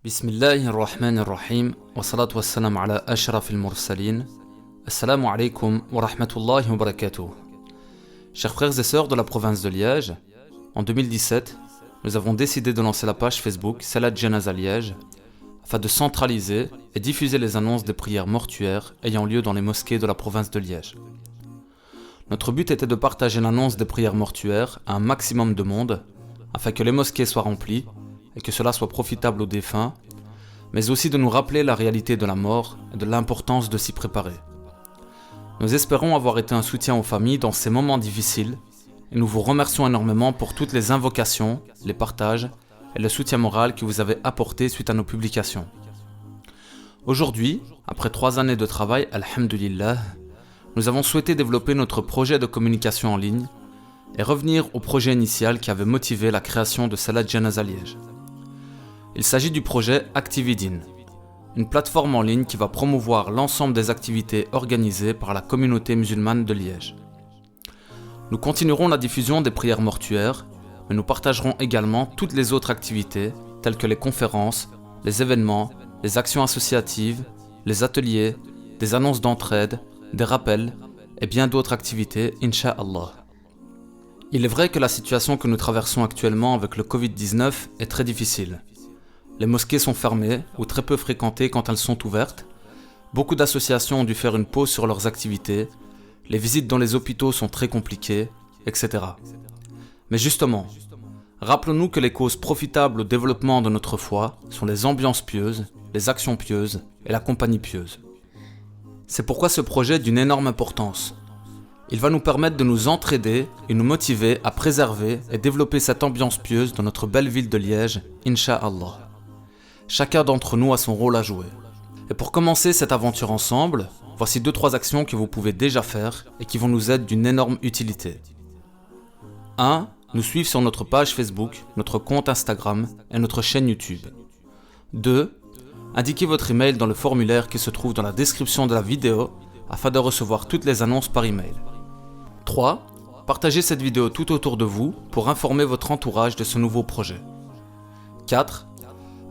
Bismillahir Rahmanir Rahim, wa salatu wassalam ala ashrafil mursalin. Assalamu alaikum wa rahmatullahi wa barakatuh. Chers frères et sœurs de la province de Liège, en 2017, nous avons décidé de lancer la page Facebook Salat Janaza Liège afin de centraliser et diffuser les annonces des prières mortuaires ayant lieu dans les mosquées de la province de Liège. Notre but était de partager l'annonce des prières mortuaires à un maximum de monde afin que les mosquées soient remplies et que cela soit profitable aux défunts, mais aussi de nous rappeler la réalité de la mort et de l'importance de s'y préparer. Nous espérons avoir été un soutien aux familles dans ces moments difficiles et nous vous remercions énormément pour toutes les invocations, les partages et le soutien moral que vous avez apporté suite à nos publications. Aujourd'hui, après 3 années de travail, alhamdulillah, nous avons souhaité développer notre projet de communication en ligne et revenir au projet initial qui avait motivé la création de Salat Janaza Liège. Il s'agit du projet Actividin, une plateforme en ligne qui va promouvoir l'ensemble des activités organisées par la communauté musulmane de Liège. Nous continuerons la diffusion des prières mortuaires, mais nous partagerons également toutes les autres activités telles que les conférences, les événements, les actions associatives, les ateliers, des annonces d'entraide, des rappels et bien d'autres activités, Inch'Allah. Il est vrai que la situation que nous traversons actuellement avec le Covid-19 est très difficile. Les mosquées sont fermées ou très peu fréquentées quand elles sont ouvertes. Beaucoup d'associations ont dû faire une pause sur leurs activités. Les visites dans les hôpitaux sont très compliquées, etc. Mais justement, rappelons-nous que les causes profitables au développement de notre foi sont les ambiances pieuses, les actions pieuses et la compagnie pieuse. C'est pourquoi ce projet est d'une énorme importance. Il va nous permettre de nous entraider et nous motiver à préserver et développer cette ambiance pieuse dans notre belle ville de Liège, Inch'Allah. Chacun d'entre nous a son rôle à jouer. Et pour commencer cette aventure ensemble, voici 2-3 actions que vous pouvez déjà faire et qui vont nous être d'une énorme utilité. 1. Nous suivre sur notre page Facebook, notre compte Instagram et notre chaîne YouTube. 2. Indiquez votre email dans le formulaire qui se trouve dans la description de la vidéo afin de recevoir toutes les annonces par email. 3. Partagez cette vidéo tout autour de vous pour informer votre entourage de ce nouveau projet. 4.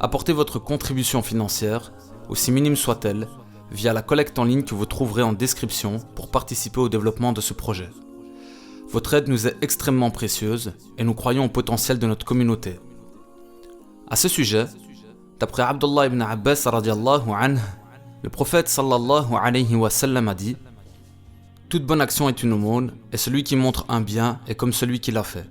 Apportez votre contribution financière, aussi minime soit-elle, via la collecte en ligne que vous trouverez en description pour participer au développement de ce projet. Votre aide nous est extrêmement précieuse et nous croyons au potentiel de notre communauté. À ce sujet, d'après Abdullah ibn Abbas radiyallahu anhu, le prophète sallallahu alayhi wa sallam a dit « Toute bonne action est une aumône et celui qui montre un bien est comme celui qui l'a fait. »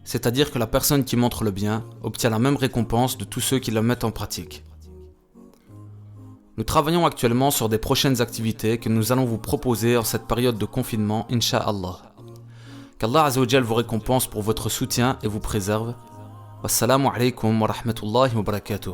C'est-à-dire que la personne qui montre le bien obtient la même récompense de tous ceux qui le mettent en pratique. Nous travaillons actuellement sur des prochaines activités que nous allons vous proposer en cette période de confinement, Inch'Allah. Qu'Allah Azza wa Jal vous récompense pour votre soutien et vous préserve. Wassalamu alaikum wa rahmatullahi wa barakatuh.